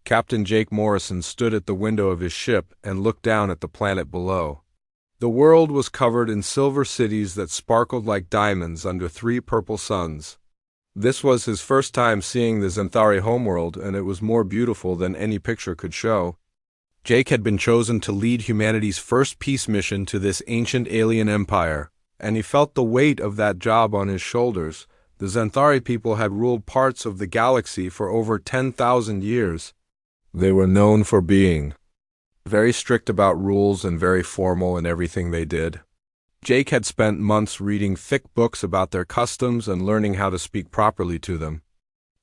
Captain Jake Morrison stood at the window of his ship and looked down at the planet below. The world was covered in silver cities that sparkled like diamonds under 3 purple suns. This was his first time seeing the Xanthari homeworld, and it was more beautiful than any picture could show. Jake had been chosen to lead humanity's first peace mission to this ancient alien empire, and he felt the weight of that job on his shoulders. The Xanthari people had ruled parts of the galaxy for over 10,000 years. They were known for being very strict about rules and very formal in everything they did. Jake had spent months reading thick books about their customs and learning how to speak properly to them.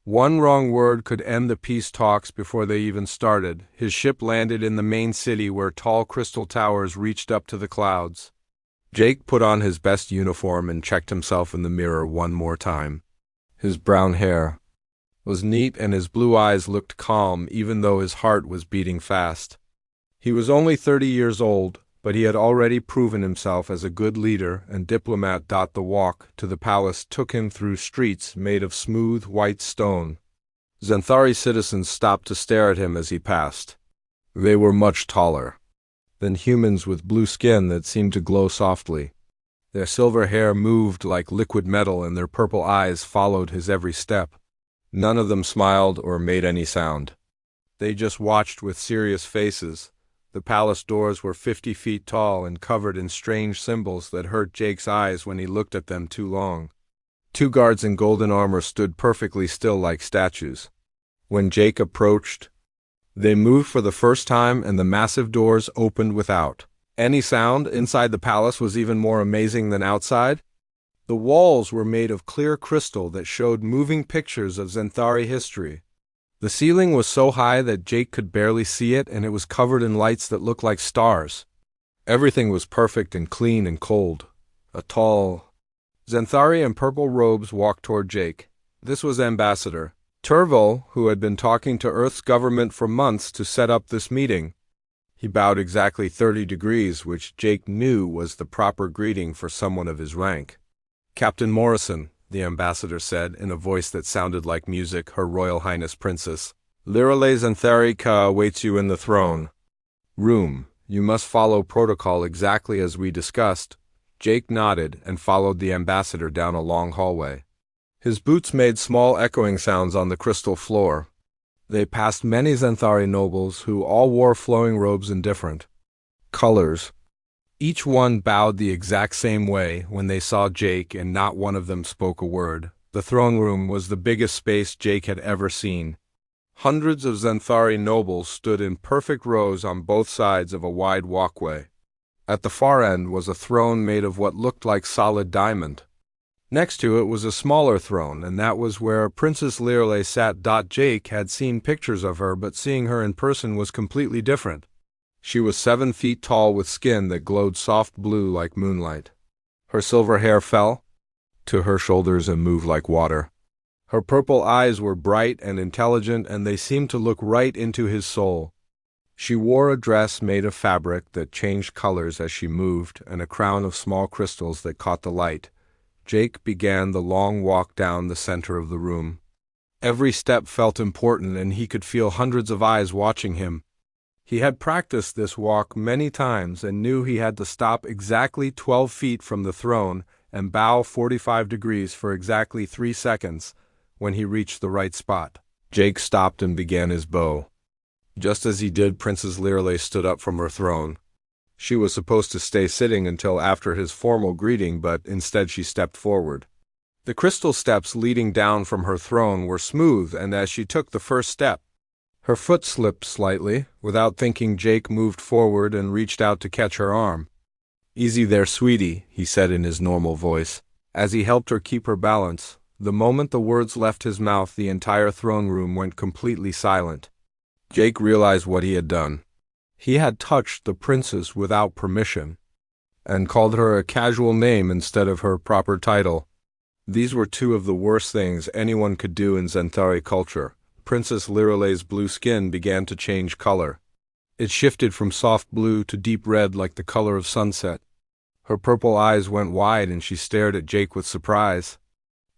One wrong word could end the peace talks before they even started. His ship landed in the main city where tall crystal towers reached up to the clouds. Jake put on his best uniform and checked himself in the mirror one more time. His brown hair was neat and his blue eyes looked calm even though his heart was beating fast. He was only 30 years old, but he had already proven himself as a good leader and diplomat. The walk to the palace took him through streets made of smooth white stone. Xanthari citizens stopped to stare at him as he passed. They were much taller than humans with blue skin that seemed to glow softly. Their silver hair moved like liquid metal and their purple eyes followed his every step. None of them smiled or made any sound. They just watched with serious faces. The palace doors were 50 feet tall and covered in strange symbols that hurt Jake's eyes when he looked at them too long. 2 guards in golden armor stood perfectly still like statues. When Jake approached, they moved for the first time and the massive doors opened without any sound. Inside the palace was even more amazing than outside. The walls were made of clear crystal that showed moving pictures of Xanthari history. The ceiling was so high that Jake could barely see it, and it was covered in lights that looked like stars. Everything was perfect and clean and cold. A tall Xanthari in purple robes walked toward Jake. This was Ambassador Turvo, who had been talking to Earth's government for months to set up this meeting. He bowed exactly 30 degrees, which Jake knew was the proper greeting for someone of his rank. "Captain Morrison," the ambassador said in a voice that sounded like music, "Her Royal Highness Princess Lirale Xanthari Ka awaits you in the throne room. You must follow protocol exactly as we discussed." Jake nodded and followed the ambassador down a long hallway. His boots made small echoing sounds on the crystal floor. They passed many Xanthari nobles who all wore flowing robes in different colors. Each one bowed the exact same way when they saw Jake, and not one of them spoke a word. The throne room was the biggest space Jake had ever seen. Hundreds of Xanthari nobles stood in perfect rows on both sides of a wide walkway. At the far end was a throne made of what looked like solid diamond. Next to it was a smaller throne, and that was where Princess Lirale sat. Jake had seen pictures of her, but seeing her in person was completely different. She was 7 feet tall with skin that glowed soft blue like moonlight. Her silver hair fell to her shoulders and moved like water. Her purple eyes were bright and intelligent, and they seemed to look right into his soul. She wore a dress made of fabric that changed colors as she moved, and a crown of small crystals that caught the light. Jake began the long walk down the center of the room. Every step felt important, and he could feel hundreds of eyes watching him. He had practiced this walk many times and knew he had to stop exactly 12 feet from the throne and bow 45 degrees for exactly 3 seconds when he reached the right spot. Jake stopped and began his bow. Just as he did, Princess Lirale stood up from her throne. She was supposed to stay sitting until after his formal greeting, but instead she stepped forward. The crystal steps leading down from her throne were smooth, and as she took the first step, her foot slipped slightly. Without thinking, Jake moved forward and reached out to catch her arm. "Easy there, sweetie," he said in his normal voice, as he helped her keep her balance. The moment the words left his mouth, the entire throne room went completely silent. Jake realized what he had done. He had touched the princess without permission, and called her a casual name instead of her proper title. These were 2 of the worst things anyone could do in Xanthari culture. Princess Lirale's blue skin began to change color. It shifted from soft blue to deep red like the color of sunset. Her purple eyes went wide and she stared at Jake with surprise.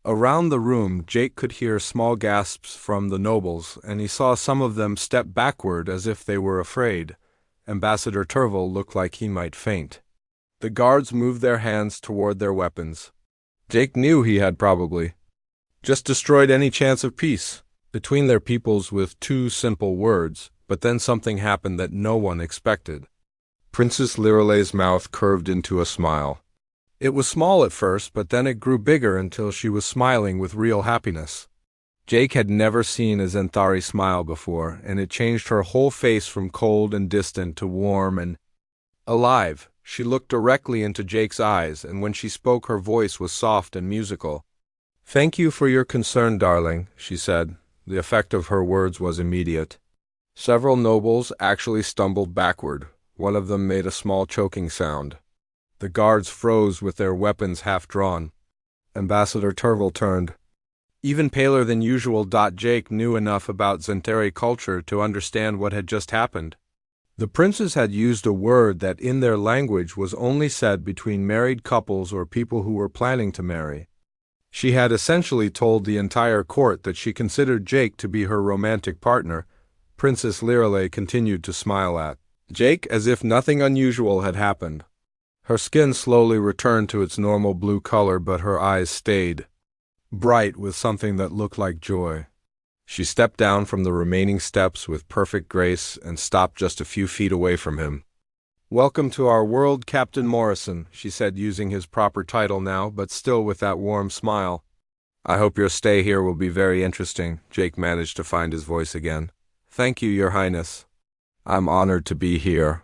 Around the room, Jake could hear small gasps from the nobles, and he saw some of them step backward as if they were afraid. Ambassador Turville looked like he might faint. The guards moved their hands toward their weapons. Jake knew he had probably just destroyed any chance of peace between their peoples with two simple words, but then something happened that no one expected. Princess Liralay's mouth curved into a smile. It was small at first, but then it grew bigger until she was smiling with real happiness. Jake had never seen a Xanthari smile before, and it changed her whole face from cold and distant to warm and alive. She looked directly into Jake's eyes, and when she spoke her voice was soft and musical. "Thank you for your concern, darling," she said. The effect of her words was immediate. Several nobles actually stumbled backward. One of them made a small choking sound. The guards froze with their weapons half drawn. Ambassador Turville turned. Even paler than usual. Jake knew enough about Xanthari culture to understand what had just happened. The princes had used a word that in their language was only said between married couples or people who were planning to marry. She had essentially told the entire court that she considered Jake to be her romantic partner. Princess Liralay continued to smile at Jake as if nothing unusual had happened. Her skin slowly returned to its normal blue color, but her eyes stayed bright with something that looked like joy. She stepped down from the remaining steps with perfect grace and stopped just a few feet away from him. "Welcome to our world, Captain Morrison," she said, using his proper title now, but still with that warm smile. "I hope your stay here will be very interesting." Jake managed to find his voice again. "Thank you, Your Highness. I'm honored to be here,"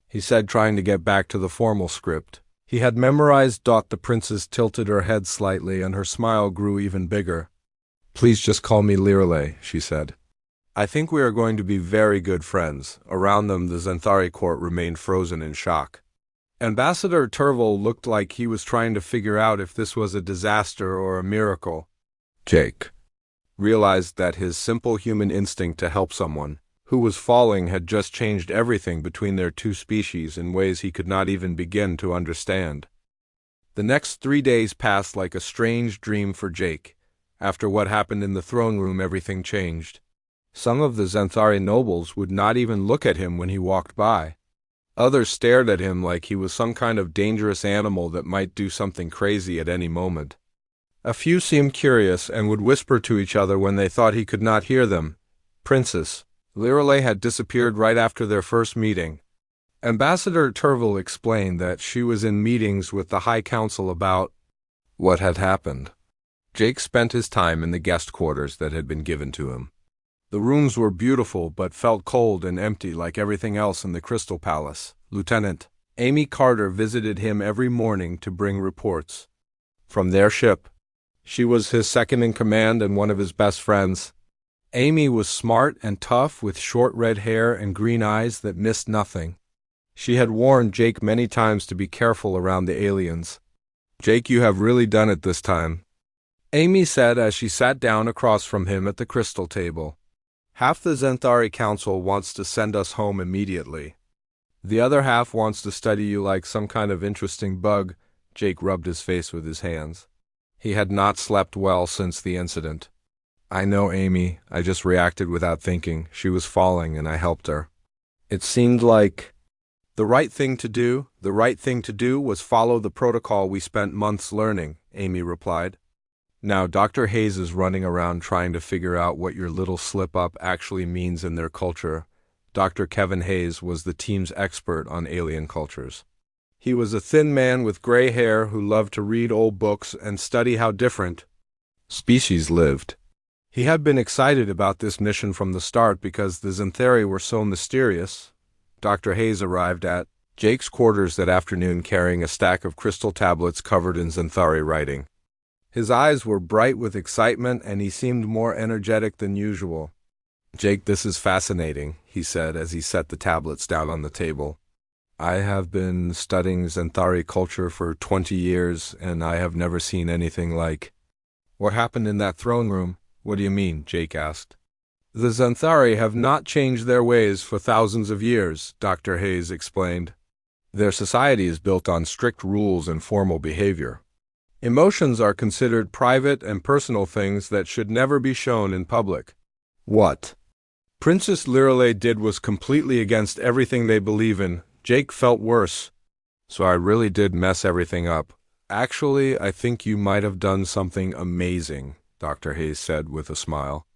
he said, trying to get back to the formal script. He had memorized. The princess tilted her head slightly, and her smile grew even bigger. "Please just call me Liralay," she said. "I think we are going to be very good friends." Around them, the Xanthari court remained frozen in shock. Ambassador Turville looked like he was trying to figure out if this was a disaster or a miracle. Jake realized that his simple human instinct to help someone who was falling had just changed everything between their two species in ways he could not even begin to understand. The next 3 days passed like a strange dream for Jake. After what happened in the throne room, everything changed. Some of the Xanthari nobles would not even look at him when he walked by. Others stared at him like he was some kind of dangerous animal that might do something crazy at any moment. A few seemed curious and would whisper to each other when they thought he could not hear them. Princess Liralay had disappeared right after their first meeting. Ambassador Turville explained that she was in meetings with the High Council about what had happened. Jake spent his time in the guest quarters that had been given to him. The rooms were beautiful but felt cold and empty like everything else in the Crystal Palace. Lieutenant Amy Carter visited him every morning to bring reports from their ship. She was his second in command and one of his best friends. Amy was smart and tough, with short red hair and green eyes that missed nothing. She had warned Jake many times to be careful around the aliens. "Jake, you have really done it this time," Amy said as she sat down across from him at the crystal table. "Half the Xanthari Council wants to send us home immediately. The other half wants to study you like some kind of interesting bug." Jake rubbed his face with his hands. He had not slept well since the incident. "I know, Amy. I just reacted without thinking. She was falling and I helped her. It seemed like the right thing to do. The right thing to do was follow the protocol we spent months learning," Amy replied. "Now Dr. Hayes is running around trying to figure out what your little slip-up actually means in their culture." Dr. Kevin Hayes was the team's expert on alien cultures. He was a thin man with gray hair who loved to read old books and study how different species lived. He had been excited about this mission from the start because the Xanthari were so mysterious. Dr. Hayes arrived at Jake's quarters that afternoon carrying a stack of crystal tablets covered in Xanthari writing. His eyes were bright with excitement and he seemed more energetic than usual. "Jake, this is fascinating," he said as he set the tablets down on the table. "I have been studying Xanthari culture for 20 years and I have never seen anything like what happened in that throne room." "What do you mean?" Jake asked. "The Xanthari have not changed their ways for thousands of years," Dr. Hayes explained. "Their society is built on strict rules and formal behavior. Emotions are considered private and personal things that should never be shown in public. What Princess Lirelei did was completely against everything they believe in. Jake felt worse. So I really did mess everything up. Actually, I think you might have done something amazing, Dr. Hayes said with a smile.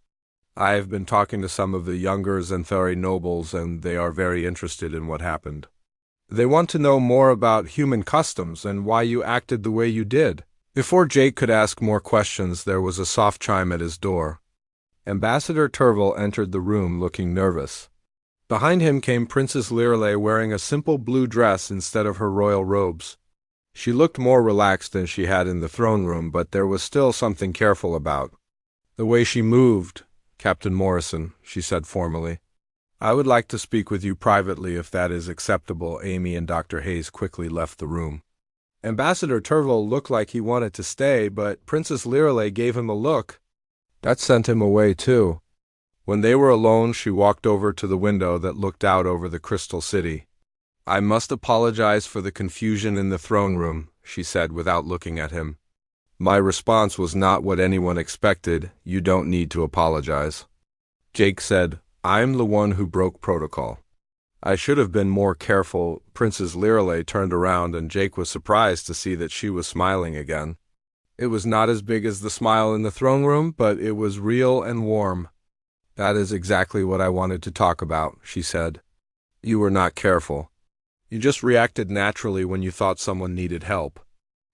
I have been talking to some of the younger Xanthari nobles, and they are very interested in what happened. They want to know more about human customs and why you acted the way you did. Before Jake could ask more questions, there was a soft chime at his door. Ambassador Turville entered the room looking nervous. Behind him came Princess Lirelei wearing a simple blue dress instead of her royal robes. She looked more relaxed than she had in the throne room, but there was still something careful about the way she moved. Captain Morrison, she said formally. I would like to speak with you privately if that is acceptable. Amy and Dr. Hayes quickly left the room. Ambassador Turville looked like he wanted to stay, but Princess Lirelei gave him a look. That sent him away too. When they were alone, she walked over to the window that looked out over the Crystal City. I must apologize for the confusion in the throne room, she said without looking at him. My response was not what anyone expected. You don't need to apologize. Jake said, I'm the one who broke protocol. I should have been more careful. Princess Lirelei turned around and Jake was surprised to see that she was smiling again. It was not as big as the smile in the throne room, but it was real and warm. That is exactly what I wanted to talk about, she said. You were not careful. You just reacted naturally when you thought someone needed help.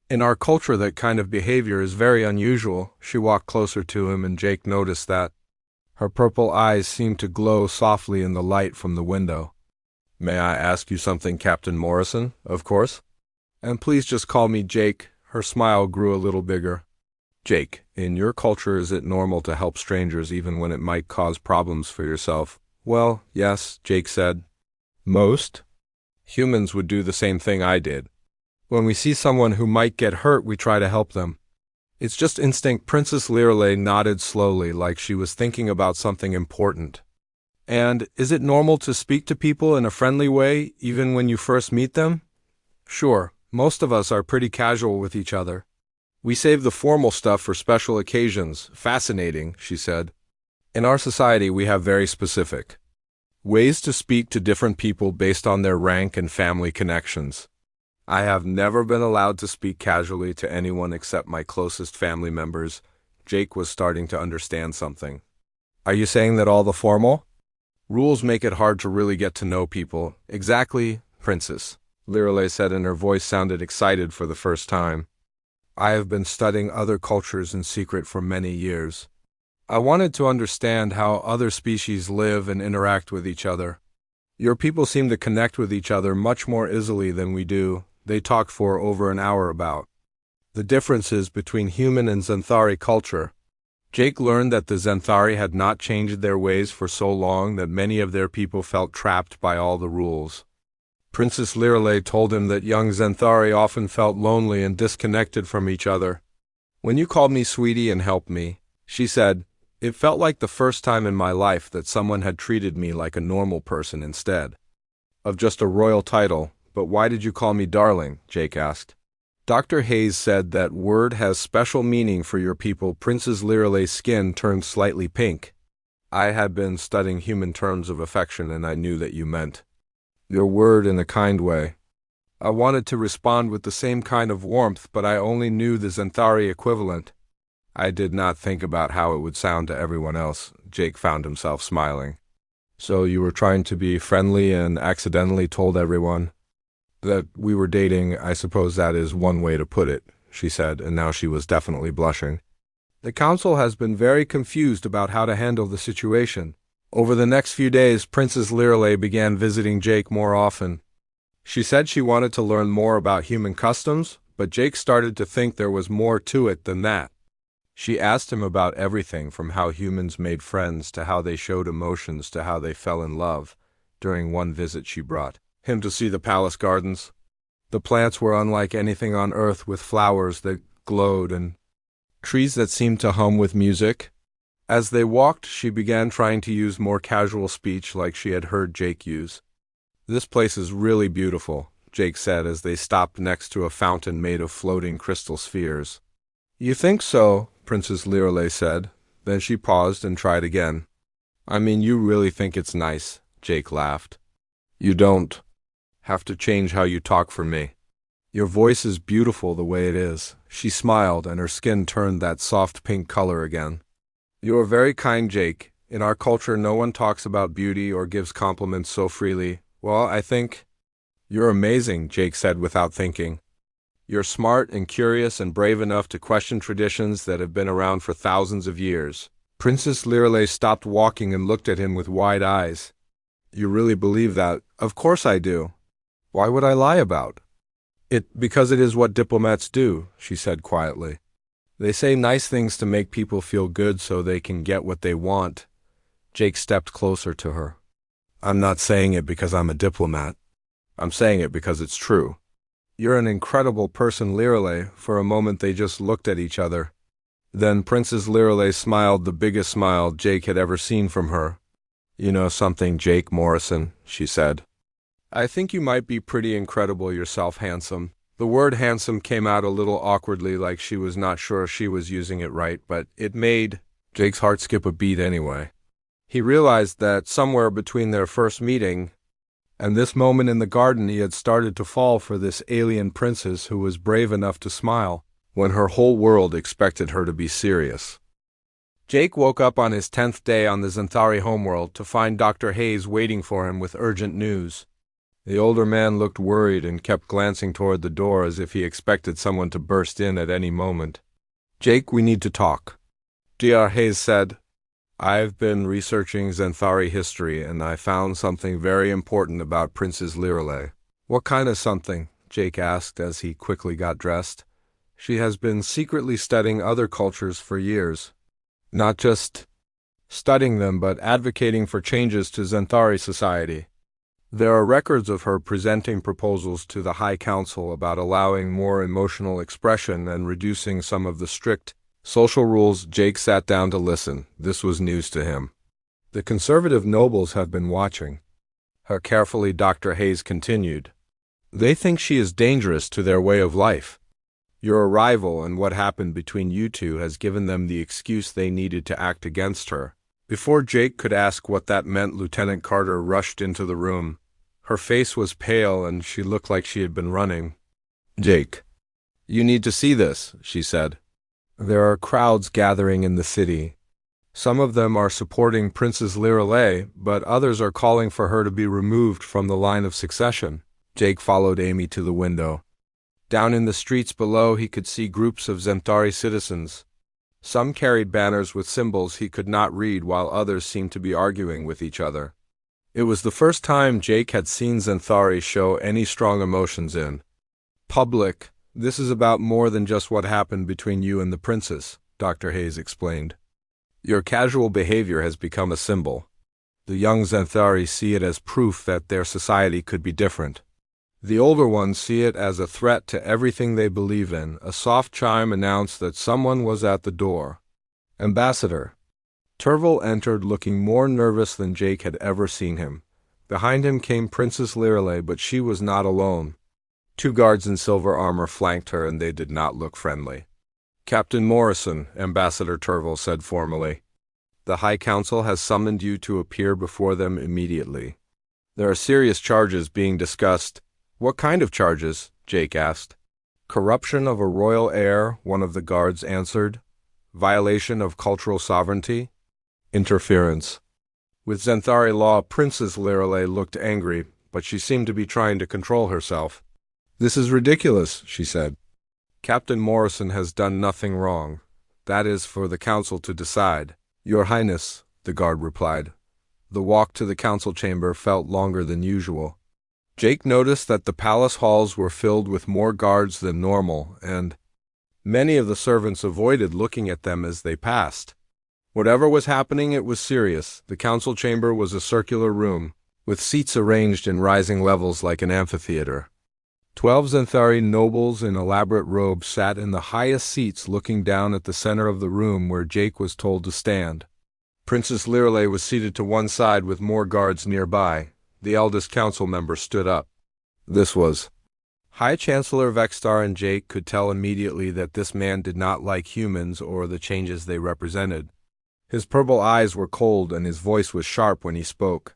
In our culture, that kind of behavior is very unusual. She walked closer to him, and Jake noticed that. Her purple eyes seemed to glow softly in the light from the window. May I ask you something, Captain Morrison? Of course. And please just call me Jake. Her smile grew a little bigger. Jake, in your culture, is it normal to help strangers even when it might cause problems for yourself? Well, yes, Jake said. Most humans would do the same thing I did. When we see someone who might get hurt, we try to help them. It's just instinct. Princess Lirelei nodded slowly, like she was thinking about something important. And is it normal to speak to people in a friendly way, even when you first meet them? Sure, most of us are pretty casual with each other. We save the formal stuff for special occasions. Fascinating, she said. In our society, we have very specific ways to speak to different people based on their rank and family connections. I have never been allowed to speak casually to anyone except my closest family members. Jake was starting to understand something. Are you saying that all the formal rules make it hard to really get to know people? Exactly, Princess, Lirelei said, and her voice sounded excited for the first time. I have been studying other cultures in secret for many years. I wanted to understand how other species live and interact with each other. Your people seem to connect with each other much more easily than we do. They talked for over an hour about the differences between human and Xanthari culture. Jake learned that the Xanthari had not changed their ways for so long that many of their people felt trapped by all the rules. Princess Lirelei told him that young Xanthari often felt lonely and disconnected from each other. When you called me sweetie and helped me, she said, it felt like the first time in my life that someone had treated me like a normal person instead of just a royal title. But why did you call me darling? Jake asked. Dr. Hayes said that word has special meaning for your people. Princess Lirelei's skin turned slightly pink. I had been studying human terms of affection, and I knew that you meant your word in a kind way. I wanted to respond with the same kind of warmth, but I only knew the Xanthari equivalent. I did not think about how it would sound to everyone else. Jake found himself smiling. So you were trying to be friendly and accidentally told everyone that we were dating. I suppose that is one way to put it, she said, and now she was definitely blushing. The council has been very confused about how to handle the situation. Over the next few days, Princess Lirelei began visiting Jake more often. She said she wanted to learn more about human customs, but Jake started to think there was more to it than that. She asked him about everything from how humans made friends to how they showed emotions to how they fell in love. During one visit, she brought him to see the palace gardens. The plants were unlike anything on Earth, with flowers that glowed and trees that seemed to hum with music. As they walked, she began trying to use more casual speech like she had heard Jake use. This place is really beautiful. Jake said as they stopped next to a fountain made of floating crystal spheres. You think so, Princess Lirale said. Then she paused and tried again. I mean, you really think it's nice, Jake laughed. You don't have to change how you talk for me. Your voice is beautiful the way it is. She smiled, and her skin turned that soft pink color again. You are very kind, Jake. In our culture, no one talks about beauty or gives compliments so freely. Well, I think you're amazing, Jake said without thinking. You're smart and curious and brave enough to question traditions that have been around for thousands of years. Princess Lirale stopped walking and looked at him with wide eyes. You really believe that? Of course I do. Why would I lie about it? Because it is what diplomats do, she said quietly. They say nice things to make people feel good so they can get what they want. Jake stepped closer to her. I'm not saying it because I'm a diplomat. I'm saying it because it's true. You're an incredible person, Lirale. For a moment they just looked at each other. Then Princess Lirale smiled the biggest smile Jake had ever seen from her. You know something, Jake Morrison, she said. I think you might be pretty incredible yourself, handsome. The word handsome came out a little awkwardly, like she was not sure she was using it right, but it made Jake's heart skip a beat anyway. He realized that somewhere between their first meeting and this moment in the garden he had started to fall for this alien princess who was brave enough to smile when her whole world expected her to be serious. Jake woke up on his 10th day on the Xanthari homeworld to find Dr. Hayes waiting for him with urgent news. The older man looked worried and kept glancing toward the door as if he expected someone to burst in at any moment. Jake, we need to talk. Dr. Hayes said, I've been researching Xanthari history and I found something very important about Princess Lirale. What kind of something? Jake asked as he quickly got dressed. She has been secretly studying other cultures for years. Not just studying them, but advocating for changes to Xanthari society. There are records of her presenting proposals to the High Council about allowing more emotional expression and reducing some of the strict social rules. Jake sat down to listen. This was news to him. The conservative nobles have been watching her carefully, Dr. Hayes continued. They think she is dangerous to their way of life. Your arrival and what happened between you two has given them the excuse they needed to act against her. Before Jake could ask what that meant, Lieutenant Carter rushed into the room. Her face was pale and she looked like she had been running. Jake, you need to see this, she said. There are crowds gathering in the city. Some of them are supporting Princess Lirale, but others are calling for her to be removed from the line of succession. Jake followed Amy to the window. Down in the streets below he could see groups of Xanthari citizens. Some carried banners with symbols he could not read, while others seemed to be arguing with each other. It was the first time Jake had seen Xanthari show any strong emotions in public. This is about more than just what happened between you and the princess, Dr. Hayes explained. Your casual behavior has become a symbol. The young Xanthari see it as proof that their society could be different. The older ones see it as a threat to everything they believe in. A soft chime announced that someone was at the door. Ambassador Terval entered, looking more nervous than Jake had ever seen him. Behind him came Princess Lirale, but she was not alone. 2 guards in silver armor flanked her, and they did not look friendly. Captain Morrison, Ambassador Terval said formally. The High Council has summoned you to appear before them immediately. There are serious charges being discussed. What kind of charges? Jake asked. Corruption of a royal heir, one of the guards answered. Violation of cultural sovereignty. Interference with Xanthari law. Princess Lirale looked angry, but she seemed to be trying to control herself. This is ridiculous, she said. Captain Morrison has done nothing wrong. That is for the council to decide. Your Highness, the guard replied. The walk to the council chamber felt longer than usual. Jake noticed that the palace halls were filled with more guards than normal, and many of the servants avoided looking at them as they passed. Whatever was happening, it was serious. The council chamber was a circular room, with seats arranged in rising levels like an amphitheater. 12 Xanthari nobles in elaborate robes sat in the highest seats, looking down at the center of the room where Jake was told to stand. Princess Lirale was seated to one side with more guards nearby. The eldest council member stood up. This was High Chancellor Vextar and Jake could tell immediately that this man did not like humans or the changes they represented. His purple eyes were cold and his voice was sharp when he spoke.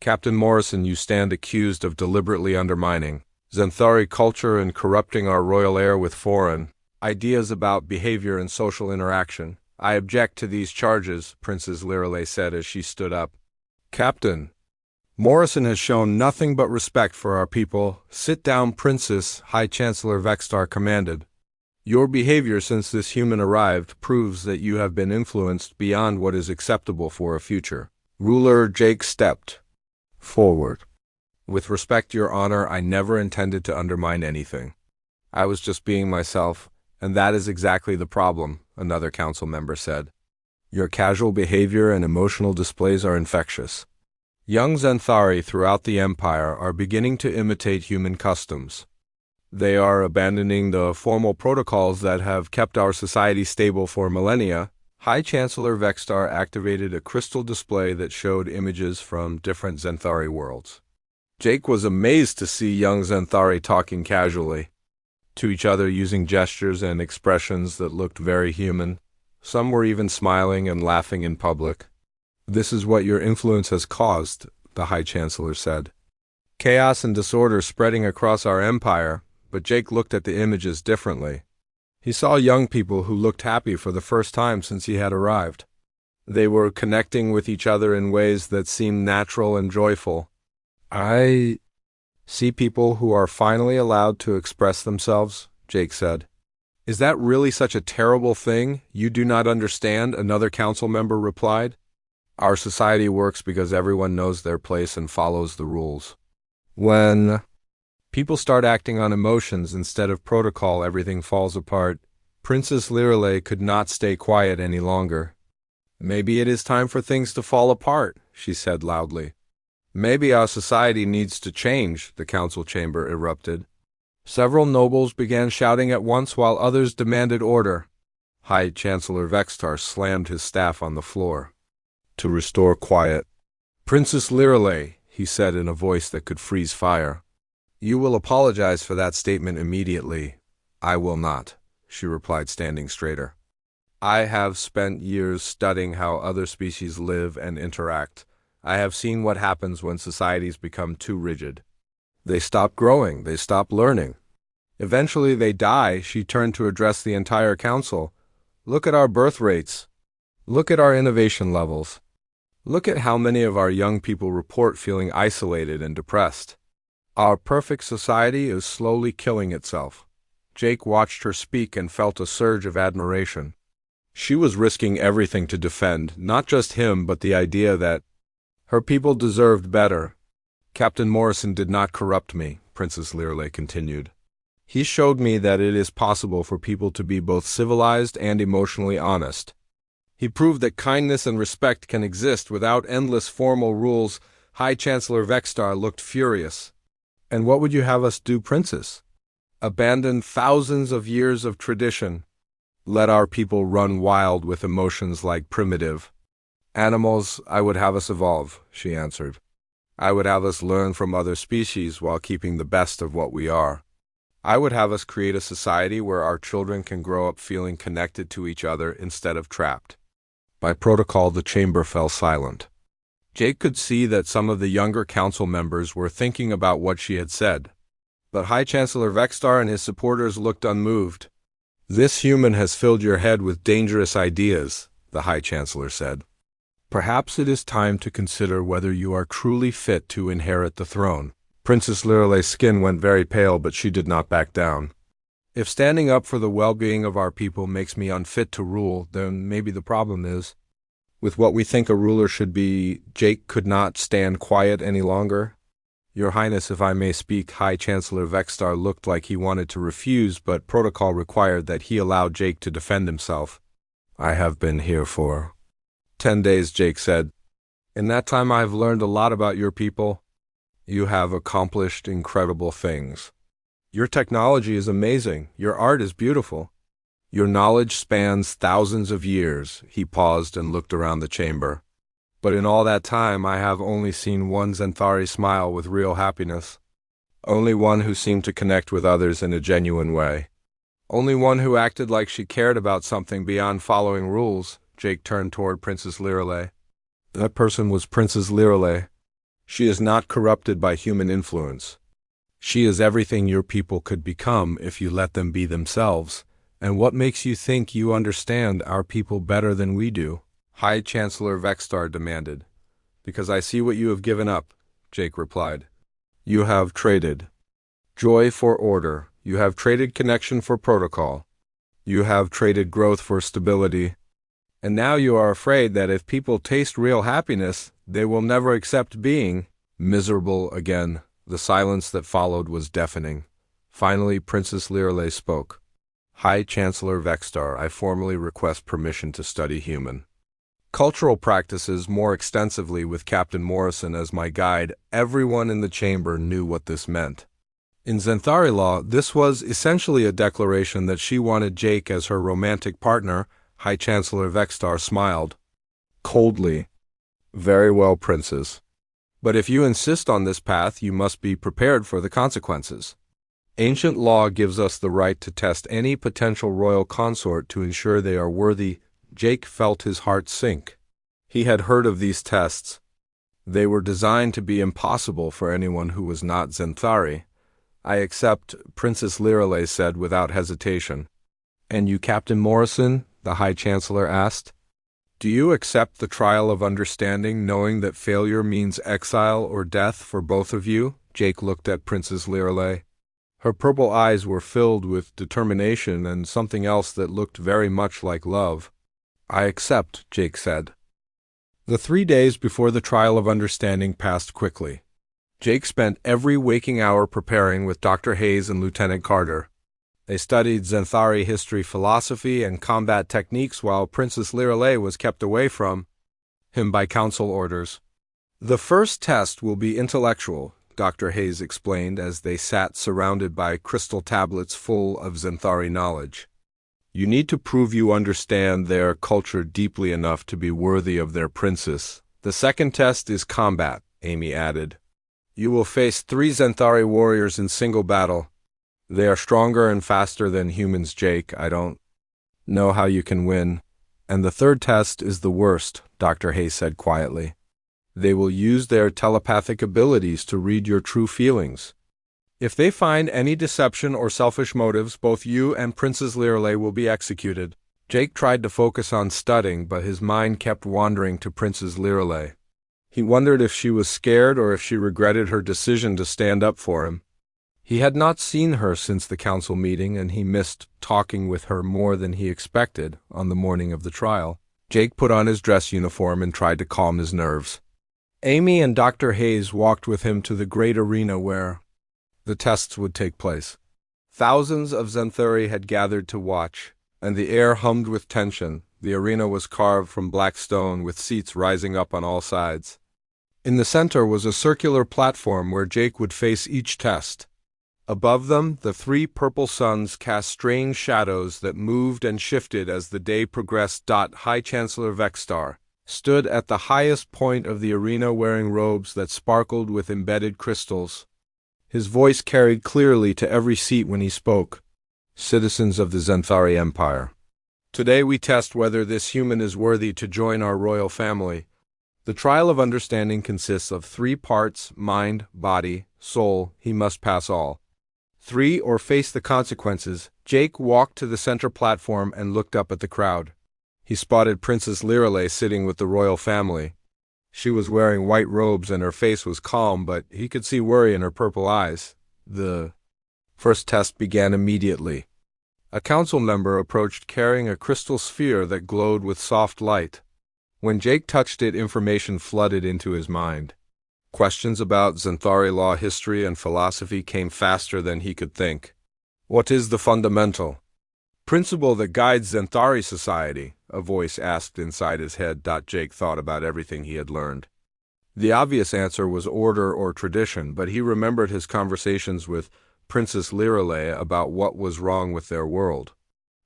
Captain Morrison, you stand accused of deliberately undermining Xanthari culture and corrupting our royal air with foreign ideas about behavior and social interaction. I object to these charges, Princess Lirelei said as she stood up. Captain, Morrison has shown nothing but respect for our people. Sit down, Princess, High Chancellor Vextar commanded. Your behavior since this human arrived proves that you have been influenced beyond what is acceptable for a future. Ruler Jake stepped forward. With respect, Your Honor, I never intended to undermine anything. I was just being myself, and that is exactly the problem, another council member said. Your casual behavior and emotional displays are infectious. Young Xanthari throughout the Empire are beginning to imitate human customs. They are abandoning the formal protocols that have kept our society stable for millennia. High Chancellor Vextar activated a crystal display that showed images from different Xanthari worlds. Jake was amazed to see young Xanthari talking casually to each other using gestures and expressions that looked very human. Some were even smiling and laughing in public. This is what your influence has caused, the High Chancellor said. Chaos and disorder spreading across our empire, but Jake looked at the images differently. He saw young people who looked happy for the first time since he had arrived. They were connecting with each other in ways that seemed natural and joyful. I see people who are finally allowed to express themselves, Jake said. Is that really such a terrible thing? You do not understand, another council member replied. Our society works because everyone knows their place and follows the rules. When people start acting on emotions instead of protocol, everything falls apart. Princess Lirelei could not stay quiet any longer. Maybe it is time for things to fall apart, she said loudly. Maybe our society needs to change, the council chamber erupted. Several nobles began shouting at once while others demanded order. High Chancellor Vextar slammed his staff on the floor. To restore quiet. Princess Lirelei, he said in a voice that could freeze fire. You will apologize for that statement immediately. I will not, she replied, standing straighter. I have spent years studying how other species live and interact. I have seen what happens when societies become too rigid. They stop growing, they stop learning. Eventually they die. She turned to address the entire council. Look at our birth rates. Look at our innovation levels. Look at how many of our young people report feeling isolated and depressed. Our perfect society is slowly killing itself. Jake watched her speak and felt a surge of admiration. She was risking everything to defend, not just him, but the idea that her people deserved better. Captain Morrison did not corrupt me, Princess Lirelei continued. He showed me that it is possible for people to be both civilized and emotionally honest. He proved that kindness and respect can exist without endless formal rules. High Chancellor Vextar looked furious. And what would you have us do, Princess? Abandon thousands of years of tradition. Let our people run wild with emotions like primitive animals. I would have us evolve, she answered. I would have us learn from other species while keeping the best of what we are. I would have us create a society where our children can grow up feeling connected to each other instead of trapped. By protocol, the chamber fell silent. Jake could see that some of the younger council members were thinking about what she had said. But High Chancellor Vextar and his supporters looked unmoved. This human has filled your head with dangerous ideas, the High Chancellor said. Perhaps it is time to consider whether you are truly fit to inherit the throne. Princess Lirelei's skin went very pale, but she did not back down. If standing up for the well-being of our people makes me unfit to rule, then maybe the problem is with what we think a ruler should be. Jake could not stand quiet any longer. Your Highness, if I may speak, High Chancellor Vextar looked like he wanted to refuse, but protocol required that he allow Jake to defend himself. I have been here for 10 days, Jake said. In that time I have learned a lot about your people. You have accomplished incredible things. Your technology is amazing. Your art is beautiful. Your knowledge spans thousands of years. He paused and looked around the chamber. But in all that time I have only seen one Xanthari smile with real happiness. Only one who seemed to connect with others in a genuine way. Only one who acted like she cared about something beyond following rules. Jake turned toward Princess Lirelei. That person was Princess Lirelei. She is not corrupted by human influence. She is everything your people could become if you let them be themselves. And what makes you think you understand our people better than we do? High Chancellor Vextar demanded. Because I see what you have given up, Jake replied. You have traded joy for order. You have traded connection for protocol. You have traded growth for stability. And now you are afraid that if people taste real happiness, they will never accept being miserable again. The silence that followed was deafening. Finally, Princess Lirelei spoke. High Chancellor Vextar, I formally request permission to study human cultural practices more extensively with Captain Morrison as my guide. Everyone in the chamber knew what this meant. In Zenthari law, this was essentially a declaration that she wanted Jake as her romantic partner. High Chancellor Vextar smiled coldly. Very well, Princess. But if you insist on this path, you must be prepared for the consequences. Ancient law gives us the right to test any potential royal consort to ensure they are worthy. Jake felt his heart sink. He had heard of these tests. They were designed to be impossible for anyone who was not Zenthari. I accept, Princess Lirelei said without hesitation. And you, Captain Morrison? The High Chancellor asked. Do you accept the trial of understanding, knowing that failure means exile or death for both of you? Jake looked at Princess Lirelei. Her purple eyes were filled with determination and something else that looked very much like love. I accept, Jake said. The 3 days before the trial of understanding passed quickly. Jake spent every waking hour preparing with Dr. Hayes and Lieutenant Carter. They studied Zenthari history, philosophy, and combat techniques while Princess Lirelei was kept away from him by council orders. The first test will be intellectual, Dr. Hayes explained as they sat surrounded by crystal tablets full of Zenthari knowledge. You need to prove you understand their culture deeply enough to be worthy of their princess. The second test is combat, Amy added. You will face 3 Zenthari warriors in single battle. They are stronger and faster than humans, Jake. I don't know how you can win. And the third test is the worst, Dr. Hayes said quietly. They will use their telepathic abilities to read your true feelings. If they find any deception or selfish motives, both you and Princess Lirelei will be executed. Jake tried to focus on studying, but his mind kept wandering to Princess Lirelei. He wondered if she was scared or if she regretted her decision to stand up for him. He had not seen her since the council meeting, and he missed talking with her more than he expected on the morning of the trial. Jake put on his dress uniform and tried to calm his nerves. Amy and Dr. Hayes walked with him to the great arena where the tests would take place. Thousands of Zenthari had gathered to watch, and the air hummed with tension. The arena was carved from black stone with seats rising up on all sides. In the center was a circular platform where Jake would face each test. Above them, the 3 purple suns cast strange shadows that moved and shifted as the day progressed. High Chancellor Vextar stood at the highest point of the arena wearing robes that sparkled with embedded crystals. His voice carried clearly to every seat when he spoke. Citizens of the Zenthari Empire, today we test whether this human is worthy to join our royal family. The trial of understanding consists of 3 parts: mind, body, soul. He must pass all 3 or face the consequences. Jake walked to the center platform and looked up at the crowd. He spotted Princess Lirelei sitting with the royal family. She was wearing white robes and her face was calm, but he could see worry in her purple eyes. The first test began immediately. A council member approached carrying a crystal sphere that glowed with soft light. When Jake touched it, information flooded into his mind. Questions about Zenthari law, history, and philosophy came faster than he could think. What is the fundamental principle that guides Zenthari society? A voice asked inside his head. Jake thought about everything he had learned. The obvious answer was order or tradition, but he remembered his conversations with Princess Lirelei about what was wrong with their world.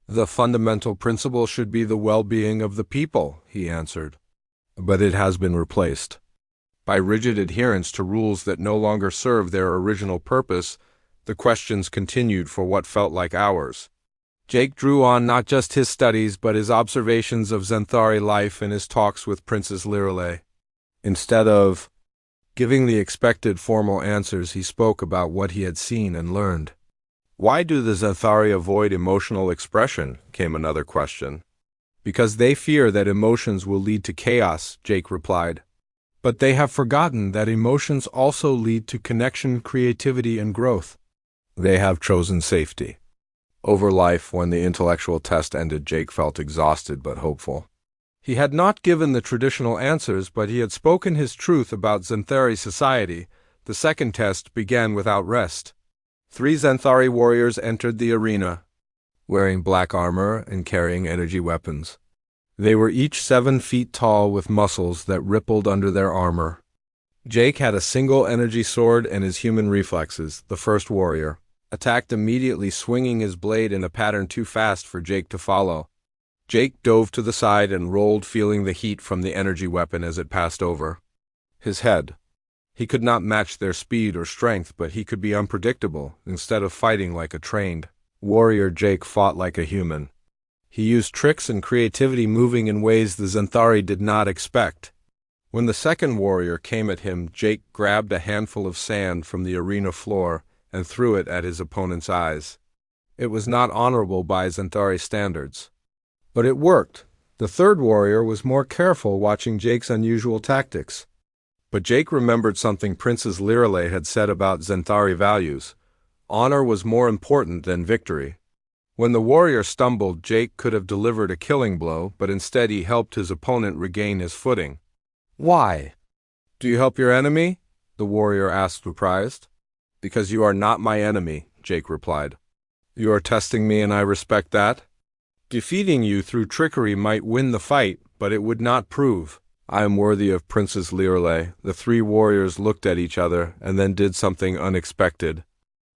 The fundamental principle should be the well-being of the people, he answered. But it has been replaced. By rigid adherence to rules that no longer serve their original purpose, the questions continued for what felt like hours. Jake drew on not just his studies but his observations of Xanthari life and his talks with Princess Lirelei. Instead of giving the expected formal answers, he spoke about what he had seen and learned. Why do the Xanthari avoid emotional expression? Came another question. Because they fear that emotions will lead to chaos, Jake replied. But they have forgotten that emotions also lead to connection, creativity, and growth. They have chosen safety over life. When the intellectual test ended, Jake felt exhausted but hopeful. He had not given the traditional answers, but he had spoken his truth about Xanthari society. The second test began without rest. 3 Xanthari warriors entered the arena, wearing black armor and carrying energy weapons. They were each 7 feet tall with muscles that rippled under their armor. Jake had a single energy sword, and his human reflexes, the first warrior, attacked immediately, swinging his blade in a pattern too fast for Jake to follow. Jake dove to the side and rolled, feeling the heat from the energy weapon as it passed over his head. He could not match their speed or strength, but he could be unpredictable. Instead of fighting like a trained warrior, Jake fought like a human. He used tricks and creativity, moving in ways the Xanthari did not expect. When the second warrior came at him, Jake grabbed a handful of sand from the arena floor and threw it at his opponent's eyes. It was not honorable by Xanthari standards, but it worked. The third warrior was more careful, watching Jake's unusual tactics. But Jake remembered something Princess Lirelei had said about Xanthari values. Honor was more important than victory. When the warrior stumbled, Jake could have delivered a killing blow, but instead he helped his opponent regain his footing. Why? Do you help your enemy? The warrior asked, surprised. Because you are not my enemy, Jake replied. You are testing me, and I respect that. Defeating you through trickery might win the fight, but it would not prove I am worthy of Princess Lirelei. The 3 warriors looked at each other and then did something unexpected.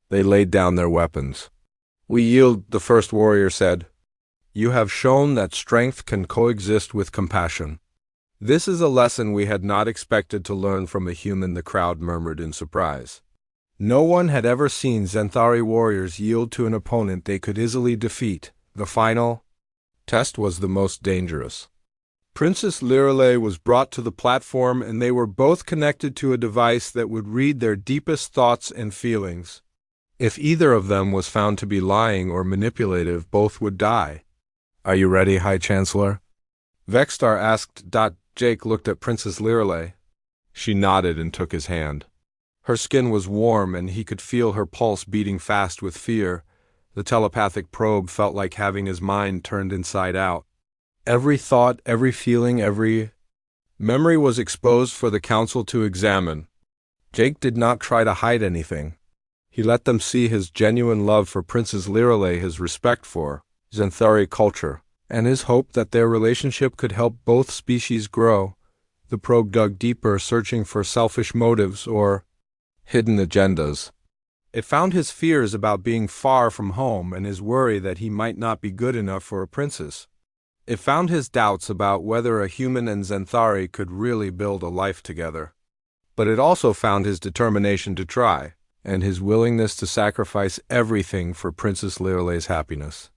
They laid down their weapons. We yield, the first warrior said. You have shown that strength can coexist with compassion. This is a lesson we had not expected to learn from a human, the crowd murmured in surprise. No one had ever seen Xanthari warriors yield to an opponent they could easily defeat. The final test was the most dangerous. Princess Lirelei was brought to the platform, and they were both connected to a device that would read their deepest thoughts and feelings. If either of them was found to be lying or manipulative, both would die. Are you ready, High Chancellor? Vexstar asked. Jake looked at Princess Lirelei. She nodded and took his hand. Her skin was warm, and he could feel her pulse beating fast with fear. The telepathic probe felt like having his mind turned inside out. Every thought, every feeling, every memory was exposed for the council to examine. Jake did not try to hide anything. He let them see his genuine love for Princess Lirelei, his respect for Xanthari culture, and his hope that their relationship could help both species grow. The probe dug deeper, searching for selfish motives or hidden agendas. It found his fears about being far from home and his worry that he might not be good enough for a princess. It found his doubts about whether a human and Xanthari could really build a life together. But it also found his determination to try, and his willingness to sacrifice everything for Princess Lirelei's happiness.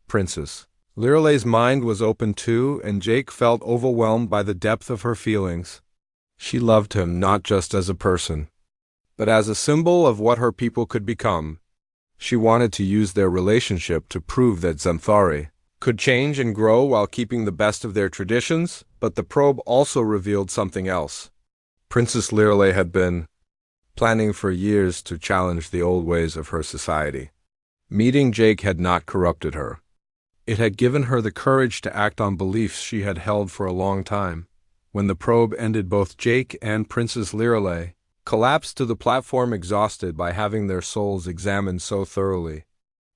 Princess Lirelei's mind was open too, and Jake felt overwhelmed by the depth of her feelings. She loved him not just as a person, but as a symbol of what her people could become. She wanted to use their relationship to prove that Xanthari could change and grow while keeping the best of their traditions, but the probe also revealed something else. Princess Lirelei had been planning for years to challenge the old ways of her society. Meeting Jake had not corrupted her. It had given her the courage to act on beliefs she had held for a long time. When the probe ended, both Jake and Princess Lirelei collapsed to the platform, exhausted by having their souls examined so thoroughly.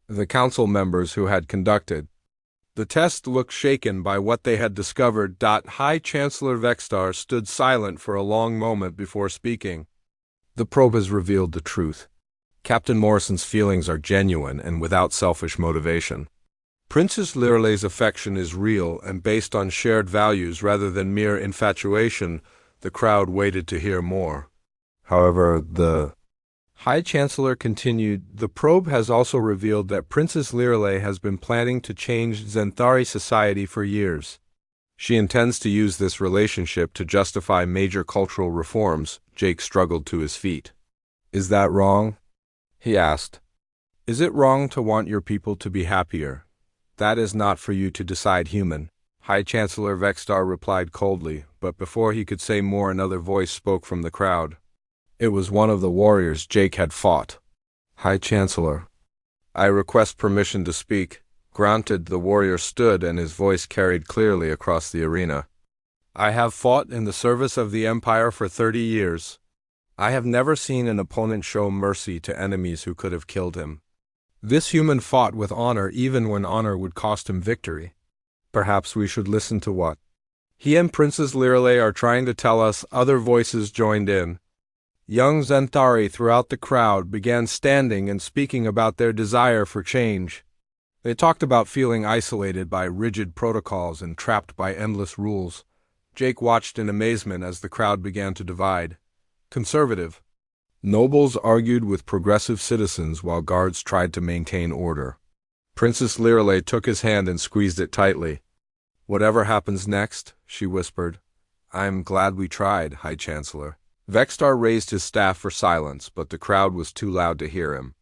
The council members who had conducted the test looked shaken by what they had discovered. High Chancellor Vexstar stood silent for a long moment before speaking. The probe has revealed the truth. Captain Morrison's feelings are genuine and without selfish motivation. Princess Lirelei's affection is real and based on shared values rather than mere infatuation. The crowd waited to hear more. However, the High Chancellor continued, "The probe has also revealed that Princess Lirelei has been planning to change Zenthari society for years. She intends to use this relationship to justify major cultural reforms." Jake struggled to his feet. "Is that wrong?" he asked. "Is it wrong to want your people to be happier? That is not for you to decide, human." High Chancellor Vexstar replied coldly, but before he could say more, another voice spoke from the crowd. It was one of the warriors Jake had fought. "High Chancellor, I request permission to speak." Granted, the warrior stood and his voice carried clearly across the arena. "I have fought in the service of the Empire for 30 years. I have never seen an opponent show mercy to enemies who could have killed him. This human fought with honor even when honor would cost him victory. Perhaps we should listen to what he and Princess Lirelei are trying to tell us." Other voices joined in. Young Zenthari throughout the crowd began standing and speaking about their desire for change. They talked about feeling isolated by rigid protocols and trapped by endless rules. Jake watched in amazement as the crowd began to divide. Conservative nobles argued with progressive citizens while guards tried to maintain order. Princess Lirelei took his hand and squeezed it tightly. "Whatever happens next," she whispered, "I'm glad we tried, High Chancellor." Vexstar raised his staff for silence, but the crowd was too loud to hear him.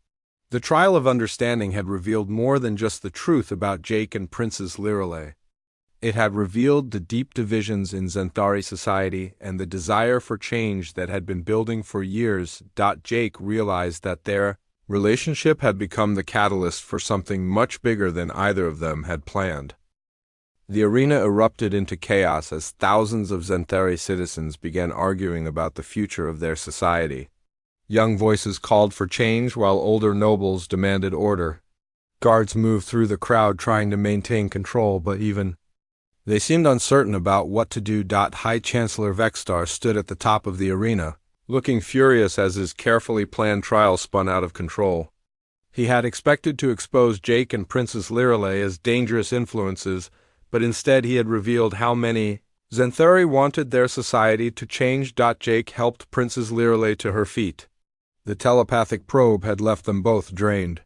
The trial of understanding had revealed more than just the truth about Jake and Princess Lirelei. It had revealed the deep divisions in Zenthari society and the desire for change that had been building for years. Jake realized that their relationship had become the catalyst for something much bigger than either of them had planned. The arena erupted into chaos as thousands of Zenthari citizens began arguing about the future of their society. Young voices called for change while older nobles demanded order. Guards moved through the crowd trying to maintain control, but even they seemed uncertain about what to do. High Chancellor Vexstar stood at the top of the arena, looking furious as his carefully planned trial spun out of control. He had expected to expose Jake and Princess Lirelei as dangerous influences, but instead he had revealed how many Zenthari wanted their society to change. Jake helped Princess Lirelei to her feet. The telepathic probe had left them both drained,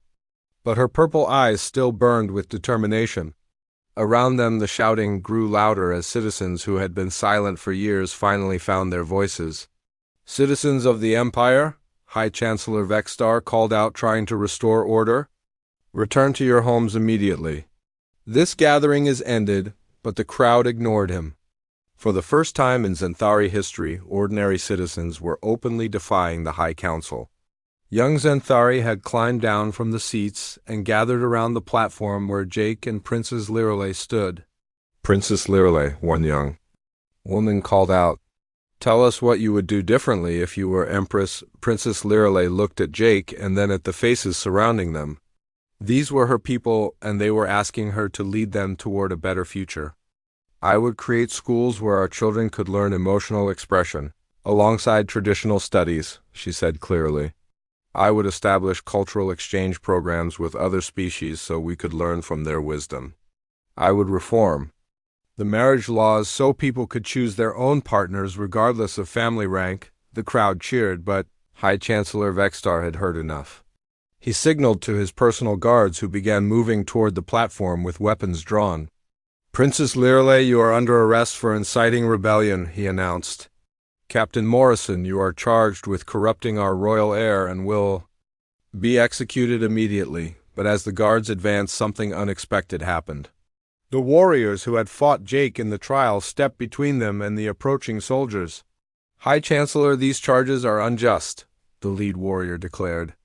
but her purple eyes still burned with determination. Around them the shouting grew louder as citizens who had been silent for years finally found their voices. "Citizens of the Empire," High Chancellor Vexstar called out, trying to restore order, "return to your homes immediately. This gathering is ended." But the crowd ignored him. For the first time in Zenthari history, ordinary citizens were openly defying the High Council. Young Zenthari had climbed down from the seats and gathered around the platform where Jake and Princess Lirelei stood. "Princess Lirelei," one young woman called out, "tell us what you would do differently if you were Empress." Princess Lirelei looked at Jake and then at the faces surrounding them. These were her people, and they were asking her to lead them toward a better future. "I would create schools where our children could learn emotional expression, alongside traditional studies," she said clearly. "I would establish cultural exchange programs with other species so we could learn from their wisdom. I would reform the marriage laws so people could choose their own partners regardless of family rank." The crowd cheered, but High Chancellor Vexstar had heard enough. He signaled to his personal guards, who began moving toward the platform with weapons drawn. "Princess Lirelei, you are under arrest for inciting rebellion," he announced. "Captain Morrison, you are charged with corrupting our royal heir and will be executed immediately." But as the guards advanced, something unexpected happened. The warriors who had fought Jake in the trial stepped between them and the approaching soldiers. "High Chancellor, these charges are unjust," the lead warrior declared.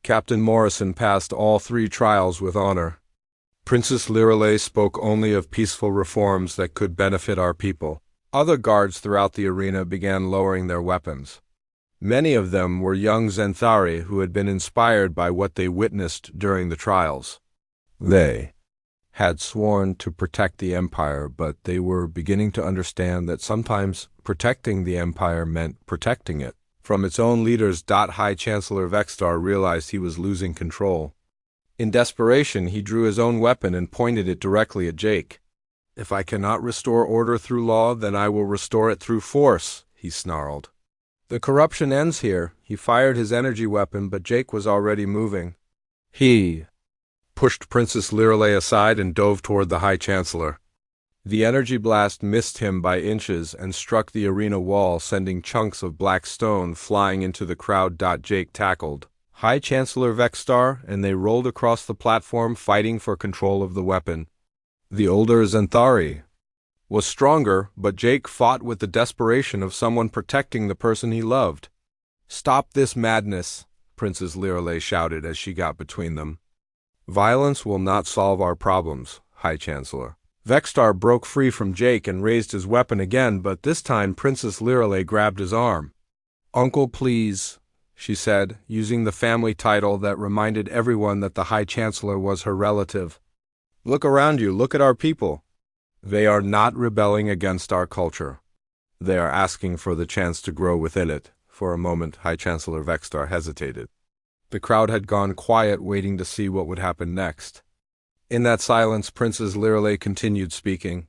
"Captain Morrison passed all 3 trials with honor. Princess Lirelei spoke only of peaceful reforms that could benefit our people." Other guards throughout the arena began lowering their weapons. Many of them were young Zenthari who had been inspired by what they witnessed during the trials. They had sworn to protect the Empire, but they were beginning to understand that sometimes protecting the Empire meant protecting it from its own leaders. High Chancellor Vexstar realized he was losing control. In desperation, he drew his own weapon and pointed it directly at Jake. "If I cannot restore order through law, then I will restore it through force," he snarled. The corruption ends here. He fired his energy weapon, but Jake was already moving. He pushed Princess Lirelei aside and dove toward the High Chancellor. The energy blast missed him by inches and struck the arena wall, sending chunks of black stone flying into the crowd. Jake tackled High Chancellor Vexstar, and they rolled across the platform, fighting for control of the weapon. The older Xanthari was stronger, but Jake fought with the desperation of someone protecting the person he loved. "Stop this madness," Princess Lirelei shouted as she got between them. "Violence will not solve our problems, High Chancellor." Vexstar broke free from Jake and raised his weapon again, but this time Princess Lirelei grabbed his arm. "Uncle, please," she said, using the family title that reminded everyone that the High Chancellor was her relative. "Look around you, look at our people. They are not rebelling against our culture. They are asking for the chance to grow within it." For a moment, High Chancellor Vexstar hesitated. The crowd had gone quiet, waiting to see what would happen next. In that silence, Princess Lirelei continued speaking.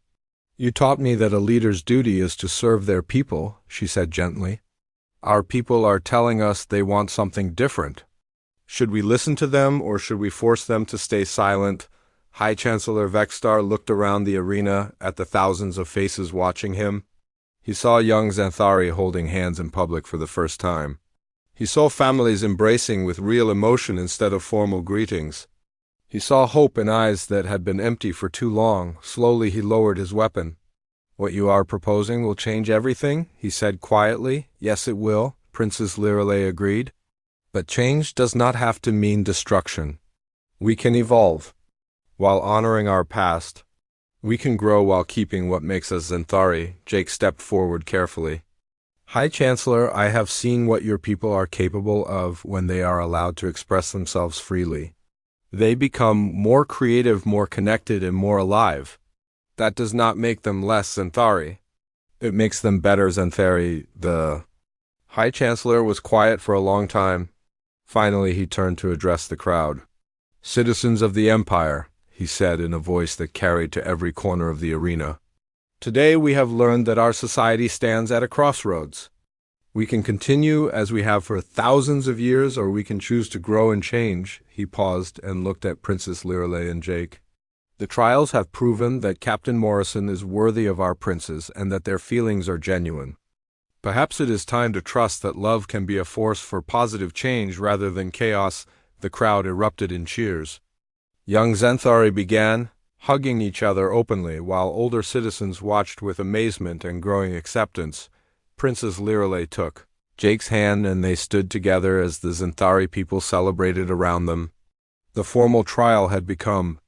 "You taught me that a leader's duty is to serve their people," she said gently. "Our people are telling us they want something different. Should we listen to them, or should we force them to stay silent?" High Chancellor Vexstar looked around the arena at the thousands of faces watching him. He saw young Xanthari holding hands in public for the first time. He saw families embracing with real emotion instead of formal greetings. He saw hope in eyes that had been empty for too long. Slowly he lowered his weapon. "What you are proposing will change everything," he said quietly. "Yes, it will," Princess Lirelei agreed. "But change does not have to mean destruction. We can evolve. While honoring our past, we can grow while keeping what makes us Xanthari." Jake stepped forward carefully. "High Chancellor, I have seen what your people are capable of when they are allowed to express themselves freely. They become more creative, more connected, and more alive. That does not make them less Xanthari. It makes them better Xanthari." The High Chancellor was quiet for a long time. Finally, he turned to address the crowd. "Citizens of the Empire," he said in a voice that carried to every corner of the arena. "Today we have learned that our society stands at a crossroads. We can continue as we have for thousands of years, or we can choose to grow and change." He paused and looked at Princess Lirelei and Jake. "The trials have proven that Captain Morrison is worthy of our princes and that their feelings are genuine. Perhaps it is time to trust that love can be a force for positive change rather than chaos." The crowd erupted in cheers. Young Xanthari began, hugging each other openly, while older citizens watched with amazement and growing acceptance. Princess Lirelei took Jake's hand and they stood together as the Xanthari people celebrated around them. The formal trial had become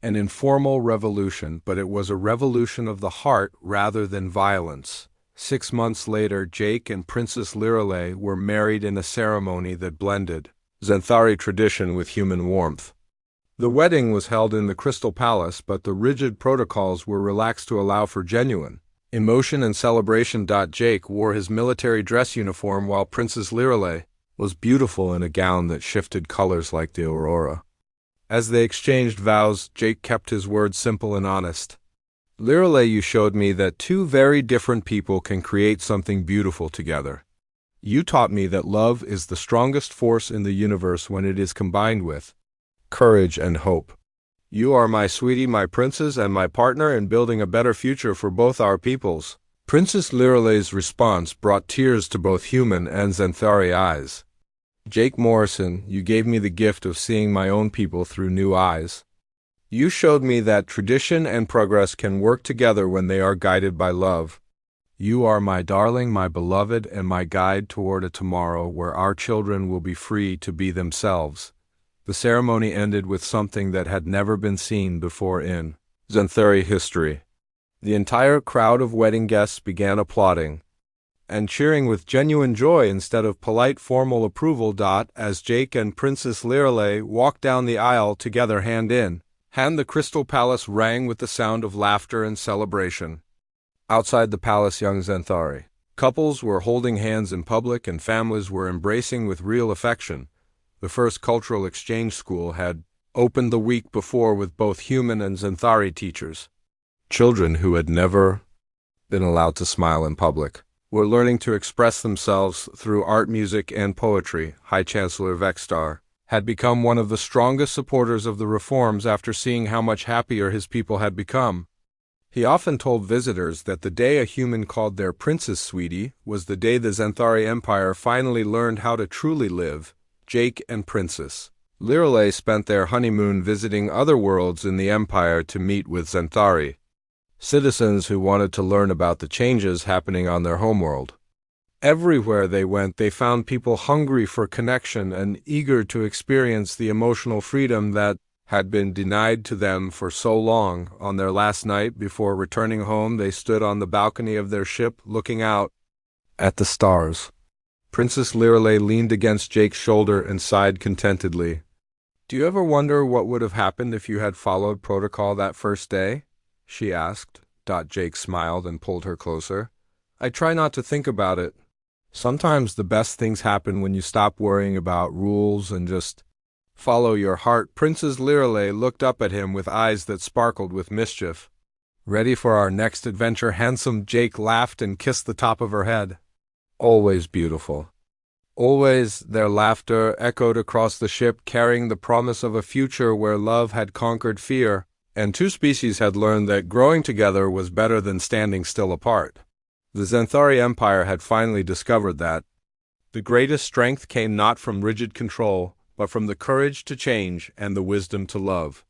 an informal revolution, but it was a revolution of the heart rather than violence. 6 months later, Jake and Princess Lirelei were married in a ceremony that blended Xanthari tradition with human warmth. The wedding was held in the Crystal Palace, but the rigid protocols were relaxed to allow for genuine emotion and celebration. Jake wore his military dress uniform while Princess Lirelei was beautiful in a gown that shifted colors like the aurora. As they exchanged vows, Jake kept his words simple and honest. "Lirelei, you showed me that two very different people can create something beautiful together. You taught me that love is the strongest force in the universe when it is combined with courage and hope. You are my sweetie, my princess, and my partner in building a better future for both our peoples." Princess Lirelei's response brought tears to both human and Xanthari eyes. "Jake Morrison, you gave me the gift of seeing my own people through new eyes. You showed me that tradition and progress can work together when they are guided by love. You are my darling, my beloved, and my guide toward a tomorrow where our children will be free to be themselves." The ceremony ended with something that had never been seen before in Xanthari history. The entire crowd of wedding guests began applauding and cheering with genuine joy instead of polite formal approval. As Jake and Princess Lirelei walked down the aisle together hand in hand, the Crystal Palace rang with the sound of laughter and celebration. Outside the palace, young Xanthari couples were holding hands in public and families were embracing with real affection. The first cultural exchange school had opened the week before with both human and Xanthari teachers, children who had never been allowed to smile in public. were learning to express themselves through art, music, and poetry. High Chancellor Vextar had become one of the strongest supporters of the reforms after seeing how much happier his people had become. He often told visitors that the day a human called their princess sweetie was the day the Xanthari Empire finally learned how to truly live. Jake and Princess Lirale spent their honeymoon visiting other worlds in the Empire to meet with Xanthari citizens who wanted to learn about the changes happening on their homeworld. Everywhere they went, they found people hungry for connection and eager to experience the emotional freedom that had been denied to them for so long. On their last night before returning home, they stood on the balcony of their ship looking out at the stars. Princess Lirale leaned against Jake's shoulder and sighed contentedly. "Do you ever wonder what would have happened if you had followed protocol that first day?" she asked. Jake smiled and pulled her closer. "I try not to think about it. Sometimes the best things happen when you stop worrying about rules and just follow your heart." Princess Lirale looked up at him with eyes that sparkled with mischief. "Ready for our next adventure?" Handsome Jake laughed and kissed the top of her head. "Always beautiful." Always. Their laughter echoed across the ship, carrying the promise of a future where love had conquered fear, and two species had learned that growing together was better than standing still apart. The Xanthari Empire had finally discovered that the greatest strength came not from rigid control, but from the courage to change and the wisdom to love.